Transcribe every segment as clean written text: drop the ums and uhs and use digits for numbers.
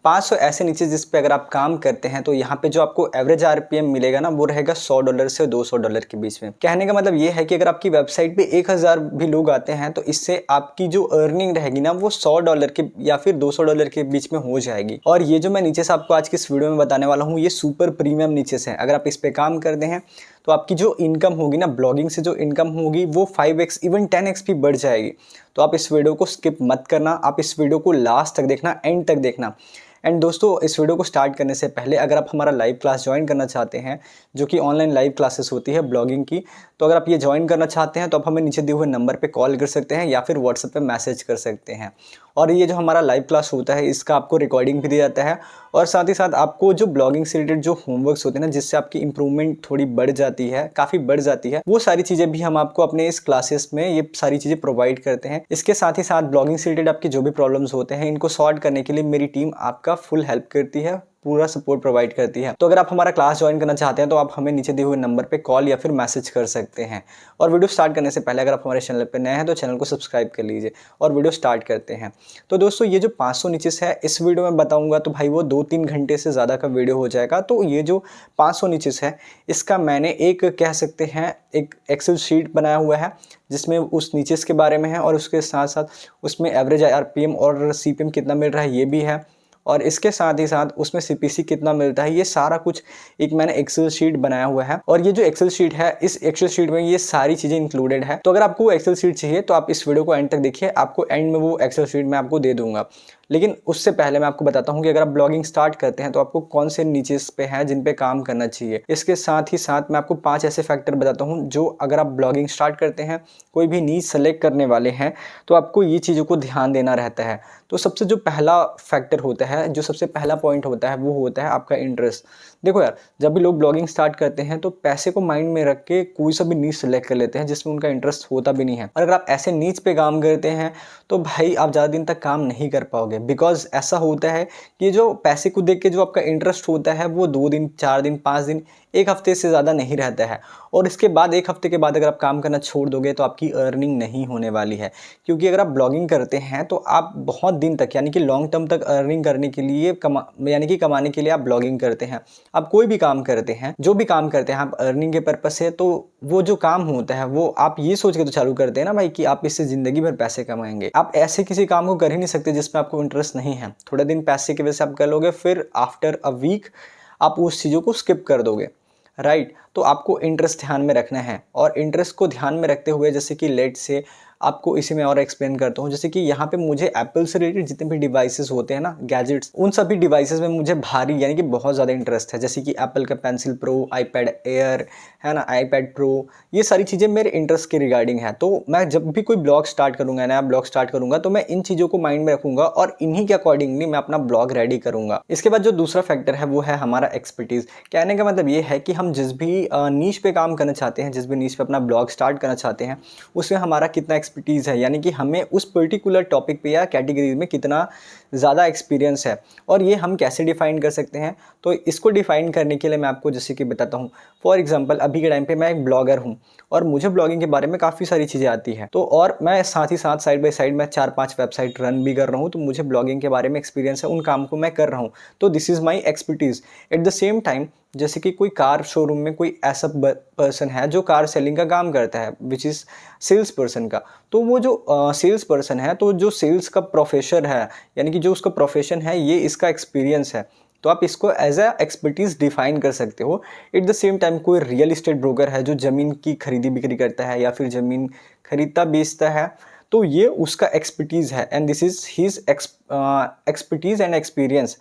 500 ऐसे नीचे जिस पे अगर आप काम करते हैं तो यहाँ पे जो आपको एवरेज आरपीएम मिलेगा ना वो रहेगा $100 से $200 के बीच में। कहने का मतलब ये है कि अगर आपकी वेबसाइट पे 1000 भी लोग आते हैं तो इससे आपकी जो अर्निंग रहेगी ना वो $100 के या फिर $200 के बीच में हो जाएगी। और ये जो मैं नीचे से आपको आज की इस वीडियो में बताने वाला हूँ ये सुपर प्रीमियम नीचे से है। अगर आप इस पे काम करते हैं तो आपकी जो इनकम होगी ना ब्लॉगिंग से जो इनकम होगी वो 5x इवन 10x भी बढ़ जाएगी। तो आप इस वीडियो को स्किप मत करना, आप इस वीडियो को लास्ट तक देखना, एंड तक देखना। एंड दोस्तों इस वीडियो को स्टार्ट करने से पहले अगर आप हमारा लाइव क्लास ज्वाइन करना चाहते हैं जो कि ऑनलाइन लाइव क्लासेस होती है ब्लॉगिंग की, तो अगर आप ये ज्वाइन करना चाहते हैं तो आप हमें नीचे दिए हुए नंबर पे कॉल कर सकते हैं या फिर व्हाट्सएप पे मैसेज कर सकते हैं। और ये जो हमारा लाइव क्लास होता है इसका आपको रिकॉर्डिंग भी दिया जाता है और साथ ही साथ आपको जो ब्लॉगिंग से रिलेटेड जो होमवर्क्स होते हैं ना जिससे आपकी इंप्रूवमेंट थोड़ी बढ़ जाती है, काफ़ी बढ़ जाती है, वो सारी चीज़ें भी हम आपको अपने इस क्लासेस में ये सारी चीज़ें प्रोवाइड करते हैं। इसके साथ ही साथ ब्लॉगिंग से रिलेटेड आपके जो भी प्रॉब्लम्स होते हैं इनको सॉल्व करने के लिए मेरी टीम आपका फुल हेल्प करती है, पूरा सपोर्ट प्रोवाइड करती है। तो अगर आप हमारा क्लास ज्वाइन करना चाहते हैं तो आप हमें नीचे दिए हुए नंबर पे कॉल या फिर मैसेज कर सकते हैं। और वीडियो स्टार्ट करने से पहले अगर आप हमारे चैनल पे नए हैं तो चैनल को सब्सक्राइब कर लीजिए और वीडियो स्टार्ट करते हैं। तो दोस्तों ये जो 500 नीचेस है इस वीडियो में बताऊंगा तो भाई वो 2-3 घंटे से ज़्यादा का वीडियो हो जाएगा। तो ये जो 500 नीचेस है इसका मैंने एक कह सकते हैं एक एक्सेल शीट बनाया हुआ है जिसमें उस नीचेस के बारे में है और उसके साथ साथ उसमें एवरेज आरपीएम और सीपीएम कितना मिल रहा है ये भी है, और इसके साथ ही साथ उसमें सीपीसी कितना मिलता है, ये सारा कुछ एक मैंने एक्सेल शीट बनाया हुआ है। और ये जो एक्सेल शीट है इस एक्सेल शीट में ये सारी चीज़ें इंक्लूडेड है। तो अगर आपको वो एक्सेल शीट चाहिए तो आप इस वीडियो को एंड तक देखिए, आपको एंड में वो एक्सेल शीट मैं आपको दे दूंगा। लेकिन उससे पहले मैं आपको बताता हूँ कि अगर आप ब्लॉगिंग स्टार्ट करते हैं तो आपको कौन से नीचेस पे हैं जिन पे काम करना चाहिए। इसके साथ ही साथ मैं आपको 5 ऐसे फैक्टर बताता हूँ जो अगर आप ब्लॉगिंग स्टार्ट करते हैं, कोई भी नीच सेलेक्ट करने वाले हैं, तो आपको ये चीज़ों को ध्यान देना रहता है। तो सबसे जो पहला फैक्टर होता है, जो सबसे पहला पॉइंट होता है वो होता है आपका इंटरेस्ट। देखो यार, जब भी लोग ब्लॉगिंग स्टार्ट करते हैं तो पैसे को माइंड में रख के कोई सा भी नीच सेलेक्ट कर लेते हैं जिसमें उनका इंटरेस्ट होता भी नहीं है। और अगर आप ऐसे नीच पे काम करते हैं तो भाई आप ज़्यादा दिन तक काम नहीं कर पाओगे। बिकॉज ऐसा होता है कि जो पैसे को देख के जो आपका इंटरेस्ट होता है वो 2 दिन, 4 दिन, 5 दिन, 1 हफ्ते से ज़्यादा नहीं रहता है। और इसके बाद 1 हफ्ते के बाद अगर आप काम करना छोड़ दोगे तो आपकी अर्निंग नहीं होने वाली है। क्योंकि अगर आप ब्लॉगिंग करते हैं तो आप बहुत दिन तक यानी कि लॉन्ग टर्म तक अर्निंग करने के लिए कमाने के लिए आप ब्लॉगिंग करते हैं। आप कोई भी काम करते हैं, जो भी काम करते हैं आप अर्निंग के पर्पस से, तो वो जो काम होता है वो आप ये सोच के तो चालू करते हैं ना भाई कि आप इससे ज़िंदगी भर पैसे कमाएंगे। आप ऐसे किसी काम को कर ही नहीं सकते जिसमें आपको इंटरेस्ट नहीं है। थोड़े दिन पैसे की वजह से आप कर लोगे, फिर आफ्टर अ वीक आप उस चीज़ों को स्किप कर दोगे, राइट। तो आपको इंटरेस्ट ध्यान में रखना है और इंटरेस्ट को ध्यान में रखते हुए जैसे कि लेट से आपको इसी में और एक्सप्लेन करता हूँ। जैसे कि यहाँ पे मुझे एप्पल से रिलेटेड जितने भी डिवाइसेस होते हैं ना, गैजेट्स, उन सभी डिवाइसेस में मुझे भारी यानी कि बहुत ज़्यादा इंटरेस्ट है। जैसे कि एप्पल का पेंसिल प्रो, आईपैड एयर है ना, आईपैड प्रो, ये सारी चीज़ें मेरे इंटरेस्ट के रिगार्डिंग है। तो मैं जब भी कोई ब्लॉग स्टार्ट करूँगा, नया ब्लॉग स्टार्ट करूँगा, तो मैं इन चीज़ों को माइंड में रखूँगा और इन्हीं के अकॉर्डिंगली मैं अपना ब्लॉग रेडी करूँगा। इसके बाद जो दूसरा फैक्टर है वो है हमारा एक्सपर्टीज़। कहने का मतलब ये है कि हम जिस भी नीश पे काम करना चाहते हैं, जिस भी नीश पे अपना ब्लॉग स्टार्ट करना चाहते हैं, उसमें हमारा कितना एक्सपर्टीज़ है, यानी कि हमें उस पर्टिकुलर टॉपिक पे या कैटेगरी में कितना ज़्यादा एक्सपीरियंस है। और ये हम कैसे डिफ़ाइन कर सकते हैं, तो इसको डिफ़ाइन करने के लिए मैं आपको जैसे कि बताता हूँ। फॉर एग्जांपल अभी के टाइम पे मैं एक ब्लॉगर हूँ और मुझे ब्लॉगिंग के बारे में काफ़ी सारी चीज़ें आती हैं। तो और मैं साथ ही साथ साइड बाय साइड मैं 4-5 वेबसाइट रन भी कर रहा हूँ, तो मुझे ब्लॉगिंग के बारे में एक्सपीरियंस है, उन काम को मैं कर रहा हूँ। तो this is my expertise. At the same time जैसे कि कोई कार शोरूम में कोई ऐसा पर्सन है जो कार सेलिंग का काम करता है, विच इज़ सेल्स पर्सन का। तो वो जो सेल्स पर्सन है, तो जो सेल्स का प्रोफेशन है यानी कि जो उसका प्रोफेशन है, ये इसका एक्सपीरियंस है। तो आप इसको एज अ एक्सपर्टीज़ डिफाइन कर सकते हो। एट द सेम टाइम कोई रियल इस्टेट ब्रोकर है जो ज़मीन की खरीदी बिक्री करता है या फिर ज़मीन खरीदता बेचता है, तो ये उसका एक्सपर्टीज़ है and this is his expertise and experience.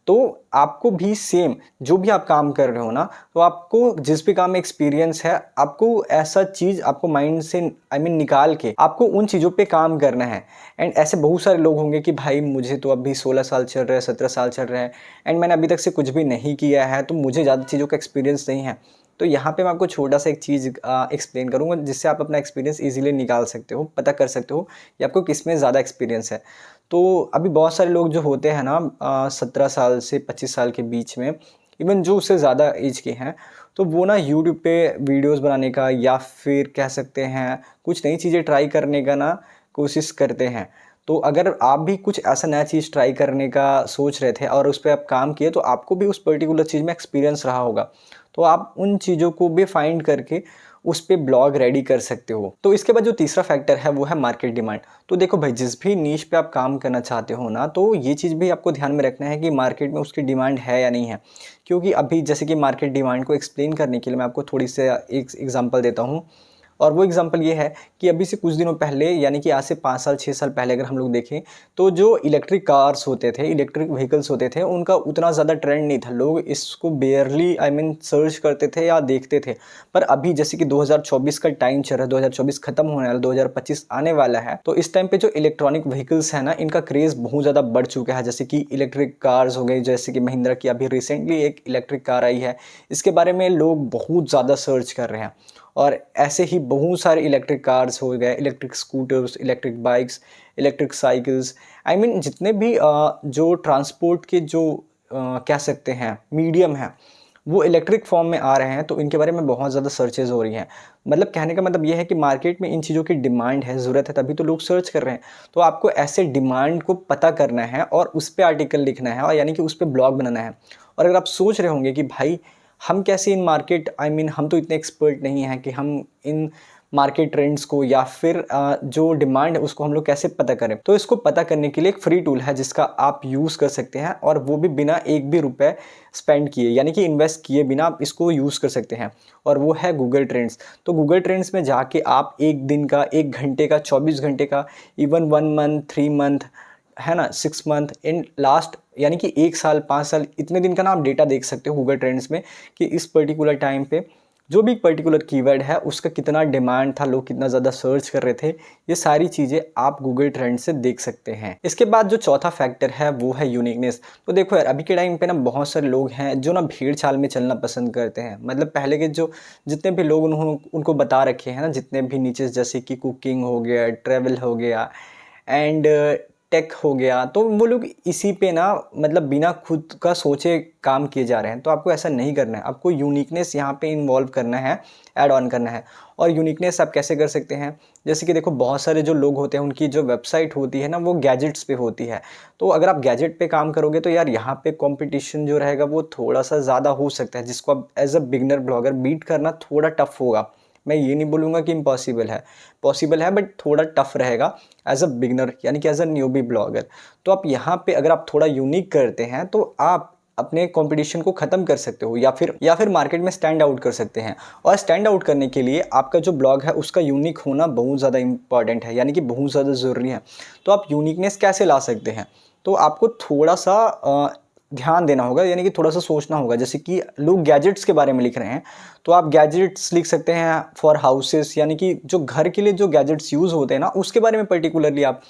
तो आपको भी सेम जो भी आप काम कर रहे हो ना, तो आपको जिस भी काम में एक्सपीरियंस है, आपको ऐसा चीज़ आपको माइंड से निकाल के आपको उन चीज़ों पे काम करना है। एंड ऐसे बहुत सारे लोग होंगे कि भाई मुझे तो अभी 16 साल चल रहा है, 17 साल चल रहा है एंड मैंने अभी तक से कुछ भी नहीं किया है, तो मुझे ज़्यादा चीज़ों का एक्सपीरियंस नहीं है। तो यहाँ पे मैं आपको छोटा सा एक चीज़ एक्सप्लेन करूँगा जिससे आप अपना एक्सपीरियंस ईजिली निकाल सकते हो, पता कर सकते हो कि आपको किस में ज़्यादा एक्सपीरियंस है। तो अभी बहुत सारे लोग जो होते हैं ना 17 साल से 25 साल के बीच में, इवन जो उससे ज़्यादा एज के हैं, तो वो ना यूट्यूब पे वीडियोस बनाने का या फिर कह सकते हैं कुछ नई चीज़ें ट्राई करने का ना कोशिश करते हैं। तो अगर आप भी कुछ ऐसा नया चीज़ ट्राई करने का सोच रहे थे और उस पे आप काम किए, तो आपको भी उस पर्टिकुलर चीज़ में एक्सपीरियंस रहा होगा। तो आप उन चीज़ों को भी फाइंड करके उस पे ब्लॉग रेडी कर सकते हो। तो इसके बाद जो तीसरा फैक्टर है वो है मार्केट डिमांड। तो देखो भाई, जिस भी नीश पे आप काम करना चाहते हो ना, तो ये चीज़ भी आपको ध्यान में रखना है कि मार्केट में उसकी डिमांड है या नहीं है। क्योंकि अभी जैसे कि मार्केट डिमांड को एक्सप्लेन करने के लिए मैं आपको थोड़ी सी एक एग्जांपल देता हूँ। और वो एग्जांपल ये है कि अभी से कुछ दिनों पहले, यानी कि आज से 5 साल 6 साल पहले अगर हम लोग देखें, तो जो इलेक्ट्रिक कार्स होते थे, इलेक्ट्रिक व्हीकल्स होते थे, उनका उतना ज़्यादा ट्रेंड नहीं था। लोग इसको बेयरली सर्च करते थे या देखते थे। पर अभी जैसे कि 2024 का टाइम चल रहा है, 2024 खत्म होने वाला, 2025 आने वाला है, तो इस टाइम पे जो इलेक्ट्रॉनिक व्हीकल्स है ना, इनका क्रेज़ बहुत ज़्यादा बढ़ चुका है। जैसे कि इलेक्ट्रिक कार्स हो गई, जैसे कि महिंद्रा की अभी रिसेंटली एक इलेक्ट्रिक कार आई है, इसके बारे में लोग बहुत ज़्यादा सर्च कर रहे हैं। और ऐसे ही बहुत सारे इलेक्ट्रिक कार्स हो गए, electric scooters, electric bikes, electric cycles, जितने भी जो ट्रांसपोर्ट के जो कह सकते हैं मीडियम हैं, वो इलेक्ट्रिक फॉर्म में आ रहे हैं। तो इनके बारे में बहुत ज़्यादा सर्चेज़ हो रही हैं। मतलब कहने का मतलब ये है कि मार्केट में इन चीज़ों की डिमांड है, ज़रूरत है, तभी तो लोग सर्च कर रहे हैं। तो आपको ऐसे डिमांड को पता करना है और उस पे आर्टिकल लिखना है, और यानी कि उस पे ब्लॉग बनाना है। और अगर आप सोच रहे होंगे कि भाई, हम कैसे इन मार्केट हम तो इतने एक्सपर्ट नहीं हैं कि हम इन मार्केट ट्रेंड्स को या फिर जो डिमांड है उसको हम लोग कैसे पता करें। तो इसको पता करने के लिए एक फ्री टूल है जिसका आप यूज़ कर सकते हैं, और वो भी बिना एक भी रुपए स्पेंड किए, यानी कि इन्वेस्ट किए बिना आप इसको यूज़ कर सकते हैं। और वो है गूगल ट्रेंड्स। तो गूगल ट्रेंड्स में जाके आप एक दिन का, 1 घंटे का, 24 घंटे का, इवन 1 मंथ, 3 मंथ, है ना, 6 मंथ, इन लास्ट, यानी कि 1 साल, 5 साल, इतने दिन का ना आप डेटा देख सकते हो गूगल ट्रेंड्स में, कि इस पर्टिकुलर टाइम पे जो भी पर्टिकुलर कीवर्ड है उसका कितना डिमांड था, लोग कितना ज़्यादा सर्च कर रहे थे। ये सारी चीज़ें आप गूगल ट्रेंड से देख सकते हैं। इसके बाद जो चौथा फैक्टर है वो है यूनिकनेस। तो देखो यार, अभी के टाइम पे ना बहुत सारे लोग हैं जो ना भीड़ चाल में चलना पसंद करते हैं। मतलब पहले के जो जितने भी लोग उन्होंने उनको बता रखे हैं ना, जितने भी नीचे, जैसे कि कुकिंग हो गया, ट्रैवल हो गया, एंड टेक हो गया, तो वो लोग इसी पे ना बिना खुद का सोचे काम किए जा रहे हैं। तो आपको ऐसा नहीं करना है, आपको यूनिकनेस यहाँ पे इन्वॉल्व करना है, ऐड ऑन करना है। और यूनिकनेस आप कैसे कर सकते हैं? जैसे कि देखो, बहुत सारे जो लोग होते हैं उनकी जो वेबसाइट होती है ना, वो गैजेट्स पे होती है। तो अगर आप गैजेट पे काम करोगे तो यार, यहाँ पे कंपटीशन जो रहेगा वो थोड़ा सा ज़्यादा हो सकता है, जिसको आप as a beginner blogger beat करना थोड़ा टफ होगा। मैं ये नहीं बोलूँगा कि इम्पॉसिबल है, पॉसिबल है, बट थोड़ा टफ रहेगा एज अ बिगनर, यानी कि एज अ न्यूबी ब्लॉगर। तो आप यहाँ पे अगर आप थोड़ा यूनिक करते हैं तो आप अपने कंपटीशन को ख़त्म कर सकते हो, या फिर मार्केट में स्टैंड आउट कर सकते हैं। और स्टैंड आउट करने के लिए आपका जो ब्लॉग है उसका यूनिक होना बहुत ज़्यादा इंपॉर्टेंट है, यानी कि बहुत ज़्यादा ज़रूरी है। तो आप यूनिकनेस कैसे ला सकते हैं? तो आपको थोड़ा सा ध्यान देना होगा, यानी कि थोड़ा सा सोचना होगा। जैसे कि लोग गैजेट्स के बारे में लिख रहे हैं, तो आप गैजेट्स लिख सकते हैं फॉर हाउसेस, यानी कि जो घर के लिए जो गैजेट्स यूज़ होते हैं ना, उसके बारे में पर्टिकुलरली आप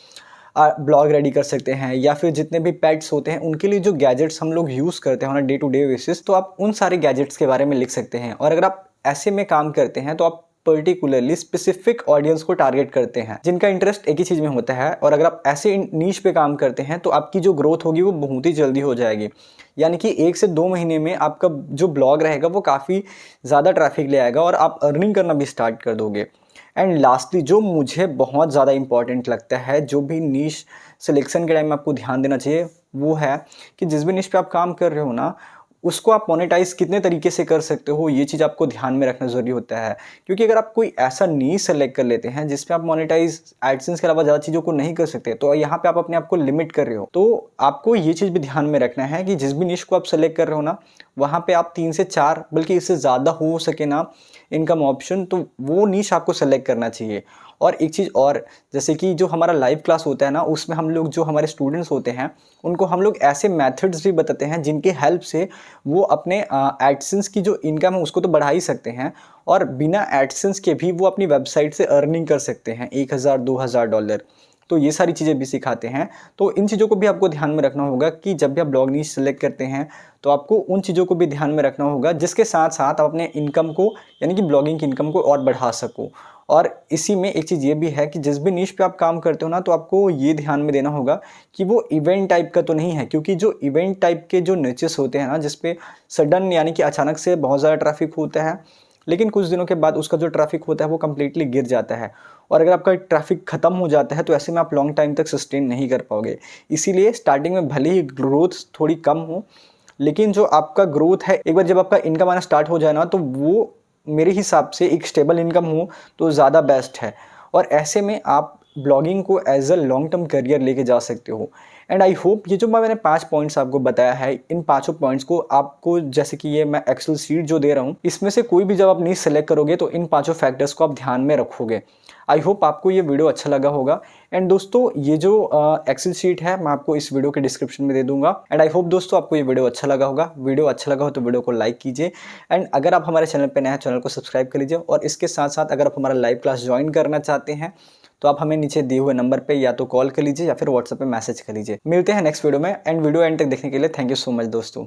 ब्लॉग रेडी कर सकते हैं। या फिर जितने भी पेट्स होते हैं उनके लिए जो गैजेट्स हम लोग यूज़ करते हैं on day to day basis, तो आप उन सारे गैजेट्स के बारे में लिख सकते हैं। और अगर आप ऐसे में काम करते हैं तो आप पर्टिकुलरली स्पेसिफिक ऑडियंस को टारगेट करते हैं जिनका इंटरेस्ट एक ही चीज़ में होता है। और अगर आप ऐसे नीश पे काम करते हैं तो आपकी जो ग्रोथ होगी वो बहुत ही जल्दी हो जाएगी। यानी कि 1 से 2 महीने में आपका जो ब्लॉग रहेगा वो काफ़ी ज़्यादा ट्रैफिक ले आएगा और आप अर्निंग करना भी स्टार्ट कर दोगे। एंड लास्टली, जो मुझे बहुत ज़्यादा इंपॉर्टेंट लगता है, जो भी नीश सिलेक्शन के टाइम में आपको ध्यान देना चाहिए, वो है कि जिस भी नीश पे आप काम कर रहे हो ना, उसको आप मोनेटाइज़ कितने तरीके से कर सकते हो, ये चीज़ आपको ध्यान में रखना ज़रूरी होता है। क्योंकि अगर आप कोई ऐसा नीश सेलेक्ट कर लेते हैं जिस पे आप मोनेटाइज़ एडसेंस के अलावा ज़्यादा चीज़ों को नहीं कर सकते, तो यहाँ पे आप अपने आप को लिमिट कर रहे हो। तो आपको ये चीज़ भी ध्यान में रखना है कि जिस भी नीश को आप सेलेक्ट कर रहे हो ना, वहाँ पे आप 3 से 4, बल्कि इससे ज़्यादा हो सके ना इनकम ऑप्शन, तो वो नीश आपको सेलेक्ट करना चाहिए। और एक चीज़ और, जैसे कि जो हमारा लाइव क्लास होता है ना, उसमें हम लोग, जो हमारे स्टूडेंट्स होते हैं, उनको हम लोग ऐसे मेथड्स भी बताते हैं जिनकी हेल्प से वो अपने एडसेंस की जो इनकम है उसको तो बढ़ा ही सकते हैं, और बिना एडसेंस के भी वो अपनी वेबसाइट से अर्निंग कर सकते हैं, 1000 2000 डॉलर। तो ये सारी चीज़ें भी सिखाते हैं। तो इन चीज़ों को भी आपको ध्यान में रखना होगा कि जब भी आप ब्लॉग नीश सेलेक्ट करते हैं तो आपको उन चीज़ों को भी ध्यान में रखना होगा, जिसके साथ साथ आप अपने इनकम को, यानी कि ब्लॉगिंग की इनकम को और बढ़ा सको। और इसी में एक चीज़ ये भी है कि जिस भी नीश पे आप काम करते हो ना, तो आपको ये ध्यान में देना होगा कि वो इवेंट टाइप का तो नहीं है। क्योंकि जो इवेंट टाइप के जो निचेस होते हैं ना, जिस पे सडन, यानी कि अचानक से बहुत ज़्यादा ट्रैफिक होता है, लेकिन कुछ दिनों के बाद उसका जो ट्रैफिक होता है वो कंप्लीटली गिर जाता है। और अगर आपका ट्रैफिक खत्म हो जाता है तो ऐसे में आप लॉन्ग टाइम तक सस्टेन नहीं कर पाओगे। इसीलिए स्टार्टिंग में भले ही ग्रोथ थोड़ी कम हो, लेकिन जो आपका ग्रोथ है, एक बार जब आपका इनकम आना स्टार्ट हो जाए ना, तो वो मेरे हिसाब से एक स्टेबल इनकम हो तो ज़्यादा बेस्ट है। और ऐसे में आप ब्लॉगिंग को as a long term career लेके जा सकते हो। एंड आई होप ये जो मैंने 5 पॉइंट्स आपको बताया है, इन पाँचों पॉइंट्स को आपको, जैसे कि ये मैं एक्सेल शीट जो दे रहा हूँ, इसमें से कोई भी जब आप नीश सेलेक्ट करोगे तो इन पाँचों फैक्टर्स को आप ध्यान में रखोगे। आई होप आपको ये वीडियो अच्छा लगा होगा। एंड दोस्तों, ये जो एक्सेल शीट है मैं आपको इस वीडियो के डिस्क्रिप्शन में दे दूंगा। एंड आई होप दोस्तों आपको ये वीडियो अच्छा लगा होगा। वीडियो अच्छा लगा हो तो वीडियो को लाइक कीजिए। एंड अगर आप हमारे चैनल पर नए हैं, चैनल को सब्सक्राइब कर लीजिए। और इसके साथ साथ अगर आप हमारा लाइव क्लास ज्वाइन करना चाहते हैं तो आप हमें नीचे दिए हुए नंबर पे या तो कॉल कर लीजिए या फिर व्हाट्सएप पे मैसेज कर लीजिए। मिलते हैं नेक्स्ट वीडियो में। एंड वीडियो एंड तक देखने के लिए थैंक यू सो मच दोस्तों।